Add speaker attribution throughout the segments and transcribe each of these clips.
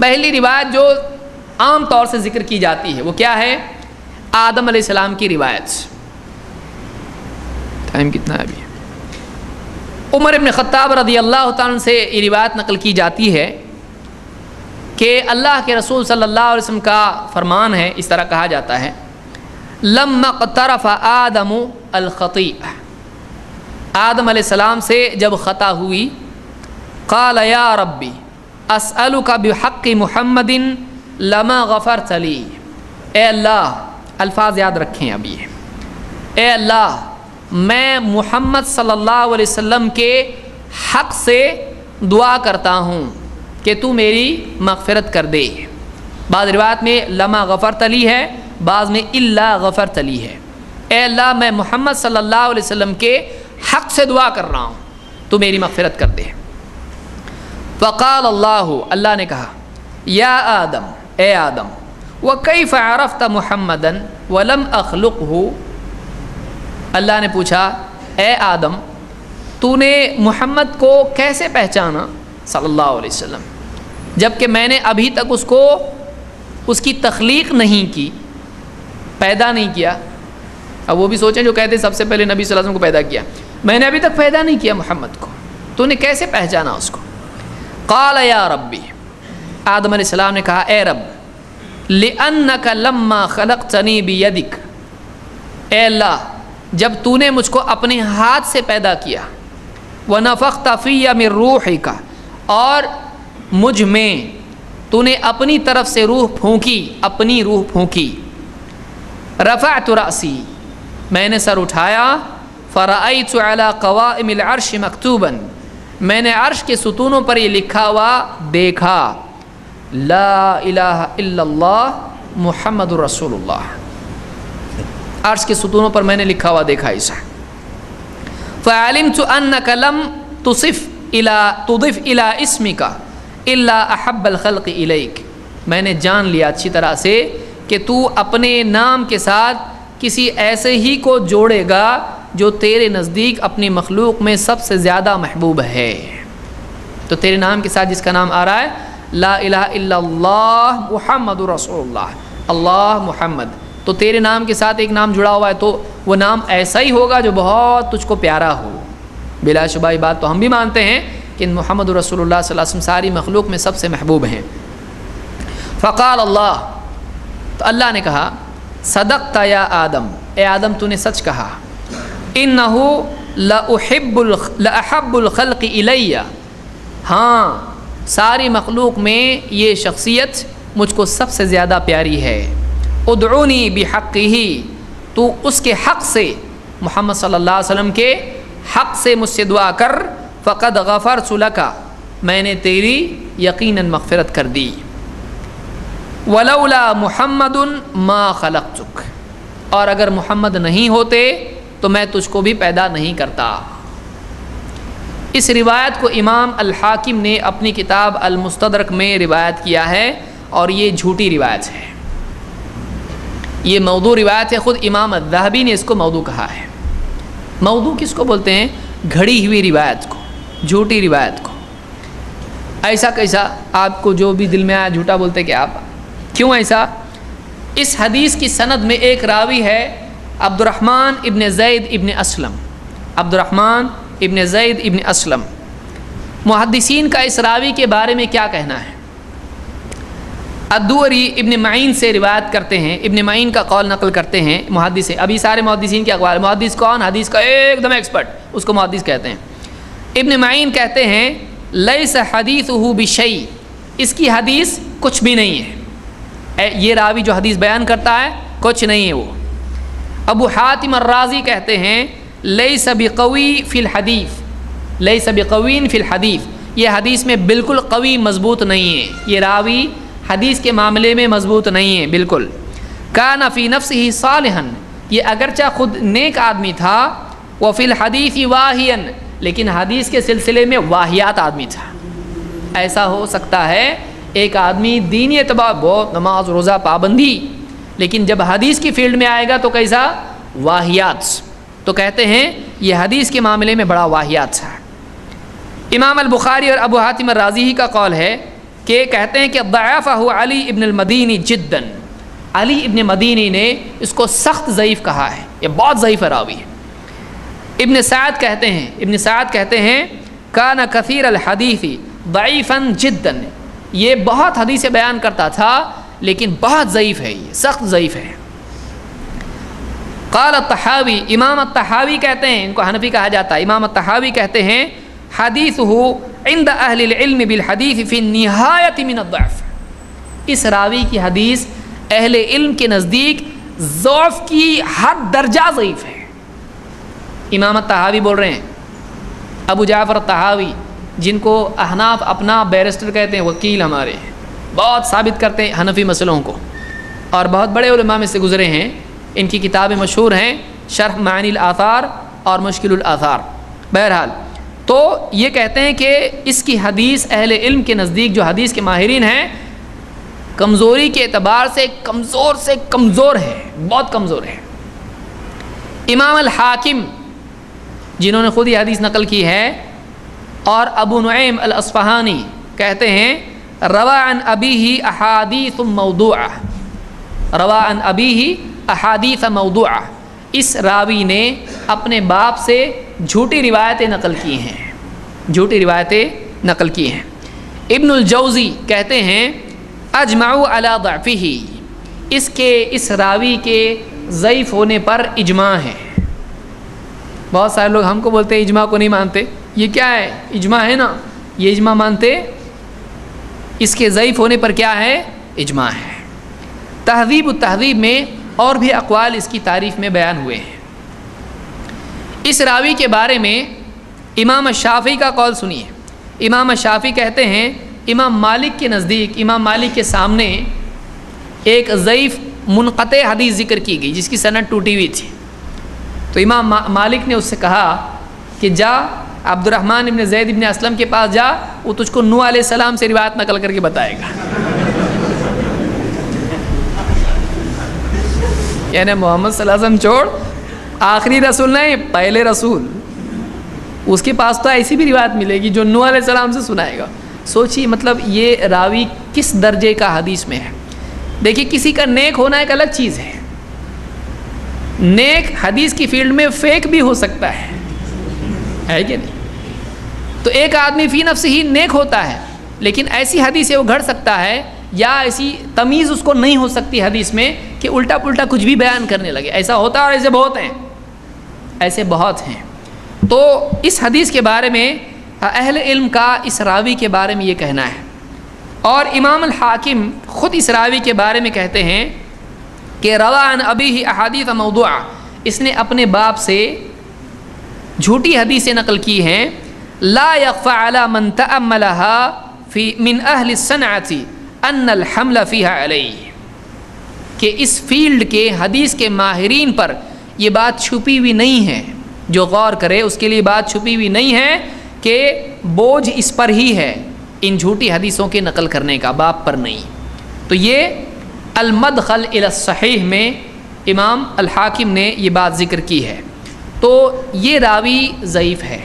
Speaker 1: پہلی روایت جو عام طور سے ذکر کی جاتی ہے وہ کیا ہے؟ آدم علیہ السلام کی روایت. ٹائم کتنا ہے ابھی؟ عمر ابن خطاب رضی اللہ تعالیٰ عنہ سے یہ روایت نقل کی جاتی ہے کہ اللہ کے رسول صلی اللہ علیہ وسلم کا فرمان ہے، اس طرح کہا جاتا ہے: لما اقترف آدم الخطیئہ، آدم علیہ السلام سے جب خطا ہوئی، قال یا ربی اسألک بحق محمد لما غفرت لی، اے اللہ، الفاظ یاد رکھیں ابھی، اے اللہ میں محمد صلی اللہ علیہ وسلم کے حق سے دعا کرتا ہوں کہ تو میری مغفرت کر دے. بعض روایت میں لما غفرت لی ہے، بعض میں الا غفرت لی ہے. اے اللہ میں محمد صلی اللہ علیہ وسلم کے حق سے دعا کر رہا ہوں، تو میری مغفرت کر دے. فقال اللہ نے کہا: یا آدم، اے آدم، وکیف عرفت محمدا ولم اخلقہ، اللہ نے پوچھا اے آدم تو نے محمد کو کیسے پہچانا صلی اللہ علیہ وسلم جبکہ میں نے ابھی تک اس کی تخلیق نہیں کی، پیدا نہیں کیا. اب وہ بھی سوچیں جو کہتے ہیں سب سے پہلے نبی صلی اللہ علیہ وسلم کو پیدا کیا، میں نے ابھی تک پیدا نہیں کیا محمد کو، تو نے کیسے پہچانا اس کو؟ قال یا ربی، آدم علیہ السلام نے کہا اے رب، لأنک لما خلقتنی بیدک، اے اللہ جب تو نے مجھ کو اپنے ہاتھ سے پیدا کیا، ونفخت فی من روحک، اور مجھ میں تو نے اپنی طرف سے روح پھونکی، اپنی روح پھونکی. رفعت رأسی، میں نے سر اٹھایا، فرأیت علی قوائم العرش مکتوبا، میں نے عرش کے ستونوں پر یہ لکھا ہوا دیکھا، لا الہ الا اللہ محمد رسول اللہ. عرش کے ستونوں پر میں نے لکھا ہوا دیکھا اسے. فعلمت انک لم تضف الی اسمک الا احب الخلق الیک، میں نے جان لیا اچھی طرح سے کہ تو اپنے نام کے ساتھ کسی ایسے ہی کو جوڑے گا جو تیرے نزدیک اپنی مخلوق میں سب سے زیادہ محبوب ہے. تو تیرے نام کے ساتھ جس کا نام آ رہا ہے لا الہ الا اللہ محمد رسول اللہ، اللہ محمد، تو تیرے نام کے ساتھ ایک نام جڑا ہوا ہے تو وہ نام ایسا ہی ہوگا جو بہت تجھ کو پیارا ہو. بلا شبہ یہ بات تو ہم بھی مانتے ہیں کہ محمد رسول اللہ صلی اللہ علیہ وسلم ساری مخلوق میں سب سے محبوب ہیں. فقال اللہ، تو اللہ نے کہا صدقت یا آدم، اے آدم تو نے سچ کہا، انہ لأحب الخلق الی، ہاں ساری مخلوق میں یہ شخصیت مجھ کو سب سے زیادہ پیاری ہے. ادعونی بحقہ، تو اس کے حق سے، محمد صلی اللہ علیہ وسلم کے حق سے مجھ سے دعا کر، فقد غفرت لک، میں نے تیری یقیناً مغفرت کر دی. ولولا محمد ما خلقتک، اور اگر محمد نہیں ہوتے تو میں تجھ کو بھی پیدا نہیں کرتا. اس روایت کو امام الحاکم نے اپنی کتاب المستدرک میں روایت کیا ہے، اور یہ جھوٹی روایت ہے، یہ موضوع روایت ہے. خود امام الذہبی نے اس کو موضوع کہا ہے. موضوع کس کو بولتے ہیں؟ گھڑی ہوئی روایت کو، جھوٹی روایت کو. ایسا کیسا؟ آپ کو جو بھی دل میں آیا جھوٹا بولتے کہ آپ کیوں ایسا؟ اس حدیث کی سند میں ایک راوی ہے عبد الرحمن ابن زید ابن اسلم، عبد الرحمن ابن زید ابن اسلم. محدثین کا اس راوی کے بارے میں کیا کہنا ہے؟ الدوری ابن معین سے روایت کرتے ہیں، ابن معین کا قول نقل کرتے ہیں محدث. ابھی سارے محدثین کے اقوال، محدث کون؟ حدیث کا ایک دم ایکسپرٹ، اس کو محدث کہتے ہیں. ابن معین کہتے ہیں لیس حدیثہ بشیء، اس کی حدیث کچھ بھی نہیں ہے. یہ راوی جو حدیث بیان کرتا ہے کچھ نہیں ہے وہ. ابو حاتم الرازی کہتے ہیں لیس بقوی فی الحدیث، لیس بقوین فی الحدیث، یہ حدیث میں بالکل قوی مضبوط نہیں ہے، یہ راوی حدیث کے معاملے میں مضبوط نہیں ہے بالکل. کان فی نفسہ صالحا، یہ اگرچہ خود نیک آدمی تھا، وفی الحدیث واہیا، لیکن حدیث کے سلسلے میں واہیات آدمی تھا. ایسا ہو سکتا ہے ایک آدمی دینی اعتبار بہت نماز روزہ پابندی، لیکن جب حدیث کی فیلڈ میں آئے گا تو کیسا؟ واہیات. تو کہتے ہیں یہ حدیث کے معاملے میں بڑا واہیات تھا. امام البخاری اور ابو حاتم الرازی کا قول ہے کہ کہتے ہیں کہ ضعفہ علی ابن المدینی جدا، علی ابن مدینی نے اس کو سخت ضعیف کہا ہے، یہ بہت ضعیف راوی ہے۔ ابن سعد کہتے ہیں کان کثیر الحدیث ضعیفا جدا، یہ بہت حدیثیں بیان کرتا تھا لیکن بہت ضعیف ہے، یہ سخت ضعیف ہے۔ قال الطحاوی، امام الطحاوی کہتے ہیں، ان کو حنفی کہا جاتا ہے، امام الطحاوی کہتے ہیں حدیثہ عند اہل العلم بالحدیث فی النہایۃ من الضعف، اس راوی کی حدیث اہل علم کے نزدیک ضعف کی حد درجہ ضعیف ہے۔ امام الطحاوی بول رہے ہیں، ابو جعفر الطحاوی جن کو احناف اپنا بیرسٹر کہتے ہیں، وکیل ہمارے ہیں، بہت ثابت کرتے ہیں حنفی مسئلوں کو، اور بہت بڑے علماء میں سے گزرے ہیں، ان کی کتابیں مشہور ہیں، شرح معانی الآثار اور مشکل الآثار۔ بہرحال تو یہ کہتے ہیں کہ اس کی حدیث اہل علم کے نزدیک، جو حدیث کے ماہرین ہیں، کمزوری کے اعتبار سے کمزور ہے، بہت کمزور ہے۔ امام الحاکم جنہوں نے خود یہ حدیث نقل کی ہے، اور ابو نعیم الاصفہانی کہتے ہیں روا عن ابیہ احادیث موضوعہ، روا عن ابیہ احادیث موضوعہ، اس راوی نے اپنے باپ سے جھوٹی روایتیں نقل کی ہیں۔ ابن الجوزی کہتے ہیں اجمعوا علی ضعفہ، اس راوی کے ضعیف ہونے پر اجماع ہے۔ بہت سارے لوگ ہم کو بولتے ہیں اجماع کو نہیں مانتے، یہ کیا ہے؟ اجماع ہے نا، یہ اجماع مانتے، اس کے ضعیف ہونے پر کیا ہے؟ اجماع ہے۔ تہذیب التہذیب میں اور بھی اقوال اس کی تعریف میں بیان ہوئے ہیں۔ اس راوی کے بارے میں امام شافعی کا قول سنیے۔ امام شافعی کہتے ہیں امام مالک کے نزدیک، امام مالک کے سامنے ایک ضعیف منقطع حدیث ذکر کی گئی جس کی سند ٹوٹی ہوئی تھی، تو امام مالک نے اس سے کہا کہ جا عبد الرحمن ابن زید ابن اسلم کے پاس جا، وہ تجھ کو نوح علیہ السلام سے روایت نقل کر کے بتائے گا۔ یعنی محمد صلی اللہ علیہ وسلم چھوڑ، آخری رسول نہیں، پہلے رسول، اس کے پاس تو ایسی بھی روایت ملے گی جو نوح علیہ السلام سے سنائے گا۔ سوچیے مطلب یہ راوی کس درجے کا حدیث میں ہے۔ دیکھیے کسی کا نیک ہونا ایک الگ چیز ہے، نیک حدیث کی فیلڈ میں فیک بھی ہو سکتا ہے کہ نہیں؟ تو ایک آدمی فی نفس ہی نیک ہوتا ہے، لیکن ایسی حدیث سے وہ گھڑ سکتا ہے، یا ایسی تمیز اس کو نہیں ہو سکتی حدیث میں کہ الٹا پلٹا کچھ بھی بیان کرنے لگے۔ ایسا ہوتا ہے، اور ایسے بہت ہیں۔ تو اس حدیث کے بارے میں اہل علم کا اس راوی کے بارے میں یہ کہنا ہے، اور امام الحاکم خود اس راوی کے بارے میں کہتے ہیں کہ روا عن ابیہ احادیث موضوعہ، اس نے اپنے باپ سے جھوٹی حدیثیں نقل کی ہیں، لا یخفى علی من تأملها فی من اہل الصنعۃ ان الحمل فیہا علیہ، کہ اس فیلڈ کے حدیث کے ماہرین پر یہ بات چھپی ہوئی نہیں ہے، جو غور کرے اس کے لیے بات چھپی ہوئی نہیں ہے کہ بوجھ اس پر ہی ہے ان جھوٹی حدیثوں کے نقل کرنے کا، باپ پر نہیں۔ تو یہ المدخل الی الصحیح میں امام الحاکم نے یہ بات ذکر کی ہے۔ تو یہ راوی ضعیف ہے،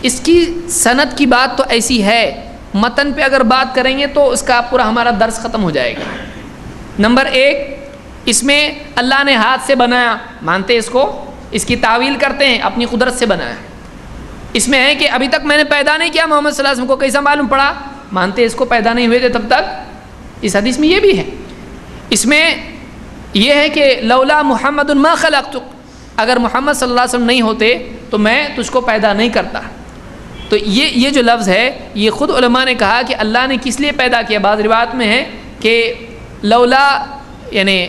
Speaker 1: اس کی سند کی بات تو ایسی ہے، متن پہ اگر بات کریں گے تو اس کا پورا ہمارا درس ختم ہو جائے گا۔ نمبر ایک، اس میں اللہ نے ہاتھ سے بنایا، مانتے اس کو، اس کی تعویل کرتے ہیں اپنی قدرت سے بنایا۔ اس میں ہے کہ ابھی تک میں نے پیدا نہیں کیا، محمد صلی اللہ علیہ وسلم کو کیسا معلوم پڑا؟ مانتے اس کو پیدا نہیں ہوئے تھے تب تک، اس حدیث میں یہ بھی ہے۔ اس میں یہ ہے کہ لولا محمد ما خلقتک، اگر محمد صلی اللہ علیہ وسلم نہیں ہوتے تو میں تجھ کو پیدا نہیں کرتا۔ تو یہ جو لفظ ہے یہ خود علماء نے کہا کہ اللہ نے کس لیے پیدا کیا۔ بعض روایت میں ہے کہ لولا، یعنی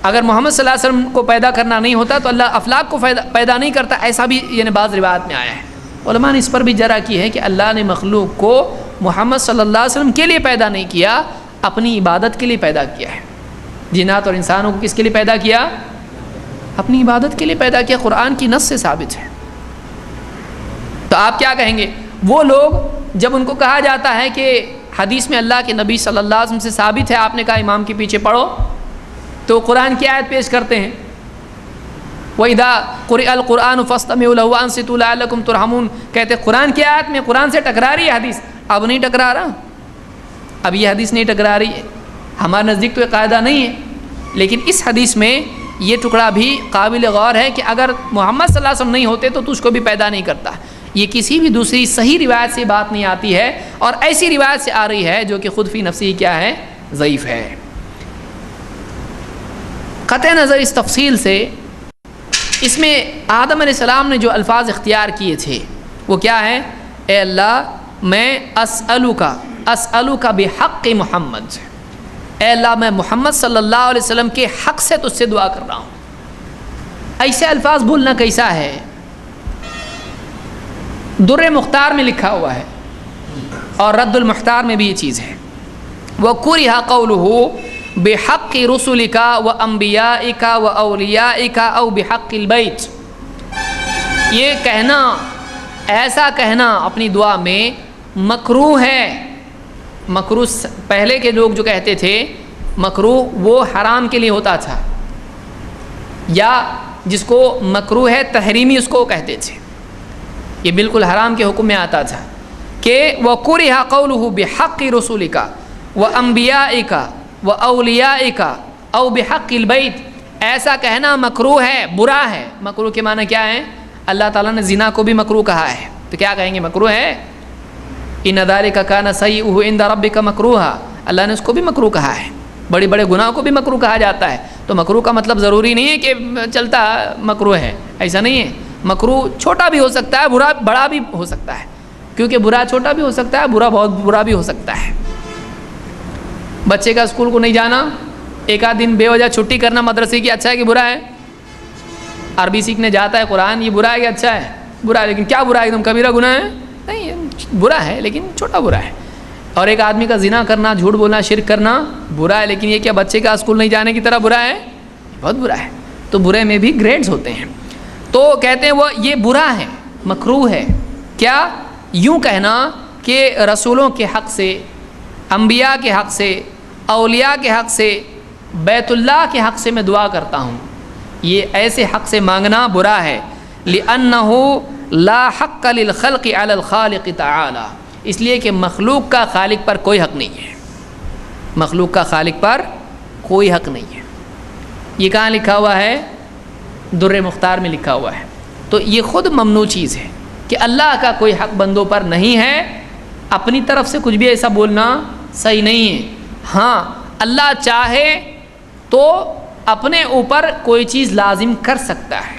Speaker 1: اگر محمد صلی اللہ علیہ وسلم کو پیدا کرنا نہیں ہوتا تو اللہ افلاک کو پیدا نہیں کرتا، ایسا بھی یعنی بعض روایت میں آیا ہے۔ علماء نے اس پر بھی جرح کی ہے کہ اللہ نے مخلوق کو محمد صلی اللہ علیہ وسلم کے لیے پیدا نہیں کیا، اپنی عبادت کے لیے پیدا کیا ہے۔ جنات اور انسانوں کو کس کے لیے پیدا کیا؟ اپنی عبادت کے لیے پیدا کیا، قرآن کی نص سے ثابت ہے۔ تو آپ کیا کہیں گے؟ وہ لوگ جب ان کو کہا جاتا ہے کہ حدیث میں اللہ کے نبی صلی اللہ علیہ وسلم سے ثابت ہے، آپ نے کہا امام کے پیچھے پڑھو، تو قرآن کی آیت پیش کرتے ہیں، وَإِذَا قُرِئَ الْقُرْآنُ فَاسْتَمِعُوا لَهُ وَأَنصِتُوا لَعَلَّكُمْ تُرْحَمُونَ، کہتے قرآن کی آیت میں قرآن سے ٹکرا رہی ہے حدیث، اب نہیں ٹکرا رہا، اب یہ حدیث نہیں ٹکرا رہی ہے، ہمارے نزدیک تو یہ قاعدہ نہیں ہے، لیکن اس حدیث میں یہ ٹکڑا بھی قابل غور ہے کہ اگر محمد صلی اللہ علیہ وسلم نہیں ہوتے تو تجھ کو بھی پیدا نہیں کرتا۔ یہ کسی بھی دوسری صحیح روایت سے بات نہیں آتی ہے، اور ایسی روایت سے آ رہی ہے جو کہ خود فی نفسی کیا ہے، ضعیف ہے۔ قطع نظر اس تفصیل سے اس میں آدم علیہ السلام نے جو الفاظ اختیار کیے تھے وہ کیا ہے؟ اے اللہ میں اسألوک بحق محمد، اے اللہ میں محمد صلی اللہ علیہ وسلم کے حق سے تجھ سے دعا کر رہا ہوں۔ ایسے الفاظ بولنا کیسا ہے؟ در مختار میں لکھا ہوا ہے اور رد المختار میں بھی یہ چیز ہے، وَكُرِهَ قَوْلُهُ بِحَقِّ رُسُلِكَ وَأَنْبِيَائِكَ وَأَوْلِيَائِكَ أَوْ بِحَقِّ الْبَيْتِ، یہ کہنا، ایسا کہنا اپنی دعا میں مکروہ ہے۔ مکروہ پہلے کے لوگ جو کہتے تھے مکروہ وہ حرام کے لیے ہوتا تھا، یا جس کو مکروہ ہے تحریمی اس کو کہتے تھے، یہ بالکل حرام کے حکم میں آتا تھا کہ وَكُرِهَ قَوْلُهُ بِحَقِّ رُسُلِكَ وَأَنْبِيَائِكَ وَأَوْلِيَائِكَ أَوْ بِحَقِّ الْبَيْتِ، ایسا کہنا مکروہ ہے، برا ہے۔ مکروہ کے معنی کیا ہے؟ اللہ تعالیٰ نے زنا کو بھی مکروہ کہا ہے، تو کیا کہیں گے؟ مکروہ ہے۔ ان ذالک کان سیئہ عند ربک مکروہا، اللہ نے اس کو بھی مکروہ کہا ہے، بڑے بڑے گناہوں کو بھی مکروہ کہا جاتا ہے۔ تو مکروہ کا مطلب ضروری نہیں ہے کہ چلتا مکروہ ہے، ایسا نہیں ہے۔ مکروہ چھوٹا بھی ہو سکتا ہے، برا بڑا بھی ہو سکتا ہے، کیونکہ برا چھوٹا بھی ہو سکتا ہے، برا بہت برا بھی ہو سکتا ہے۔ بچے کا اسکول کو نہیں جانا، ایک آدھ دن بے وجہ چھٹی کرنا مدرسے کی، اچھا ہے کہ برا ہے؟ عربی سیکھنے جاتا ہے قرآن، یہ برا ہے کہ اچھا ہے؟ برا ہے، لیکن کیا برا ہے؟ ایک دم کبیرہ گناہ ہے؟ نہیں، برا ہے لیکن چھوٹا برا ہے۔ اور ایک آدمی کا زنا کرنا، جھوٹ بولنا، شرک کرنا برا ہے، لیکن یہ کیا بچے کا اسکول نہیں جانے کی طرح برا ہے؟ بہت برا ہے۔ تو برے میں بھی گریڈز ہوتے ہیں، تو کہتے ہیں وہ یہ برا ہے، مکروہ ہے۔ کیا؟ یوں کہنا کہ رسولوں کے حق سے، انبیاء کے حق سے، اولیاء کے حق سے، بیت اللہ کے حق سے میں دعا کرتا ہوں، یہ ایسے حق سے مانگنا برا ہے۔ لِأَنَّهُ لا حق للخلق علی الخالق تعالی، اس لیے کہ مخلوق کا خالق پر کوئی حق نہیں ہے، مخلوق کا خالق پر کوئی حق نہیں ہے۔ یہ کہاں لکھا ہوا ہے؟ در مختار میں لکھا ہوا ہے۔ تو یہ خود ممنوع چیز ہے کہ اللہ کا کوئی حق بندوں پر نہیں ہے، اپنی طرف سے کچھ بھی ایسا بولنا صحیح نہیں ہے۔ ہاں اللہ چاہے تو اپنے اوپر کوئی چیز لازم کر سکتا ہے،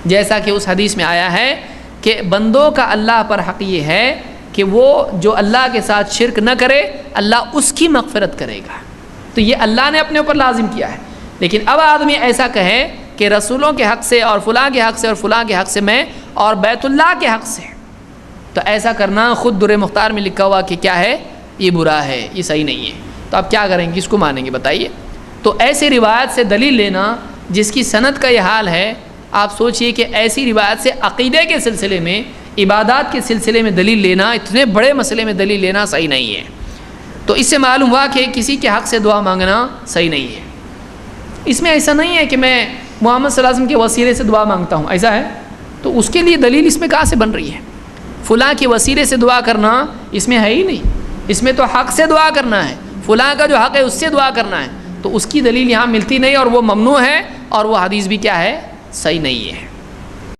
Speaker 1: جیسا کہ اس حدیث میں آیا ہے کہ بندوں کا اللہ پر حق یہ ہے کہ وہ جو اللہ کے ساتھ شرک نہ کرے، اللہ اس کی مغفرت کرے گا، تو یہ اللہ نے اپنے اوپر لازم کیا ہے۔ لیکن اب آدمی ایسا کہے کہ رسولوں کے حق سے اور فلاں کے حق سے اور فلاں کے حق سے میں اور بیت اللہ کے حق سے، تو ایسا کرنا خود در مختار میں لکھا ہوا کہ کیا ہے؟ یہ برا ہے، یہ صحیح نہیں ہے۔ تو اب کیا کریں گے؟ کس کو مانیں گے بتائیے؟ تو ایسی روایت سے دلیل لینا جس کی سند کا یہ حال ہے، آپ سوچئے کہ ایسی روایت سے عقیدے کے سلسلے میں، عبادات کے سلسلے میں دلیل لینا، اتنے بڑے مسئلے میں دلیل لینا صحیح نہیں ہے۔ تو اس سے معلوم ہوا کہ کسی کے حق سے دعا مانگنا صحیح نہیں ہے۔ اس میں ایسا نہیں ہے کہ میں محمد صلی اللہ علیہ وسلم کے وسیلے سے دعا مانگتا ہوں، ایسا ہے؟ تو اس کے لیے دلیل اس میں کہاں سے بن رہی ہے؟ فلاں کے وسیلے سے دعا کرنا اس میں ہے ہی نہیں، اس میں تو حق سے دعا کرنا ہے، فلاں کا جو حق ہے اس سے دعا کرنا ہے، تو اس کی دلیل یہاں ملتی نہیں، اور وہ ممنوع ہے، اور وہ حدیث بھی کیا ہے؟ صحیح نہیں ہے۔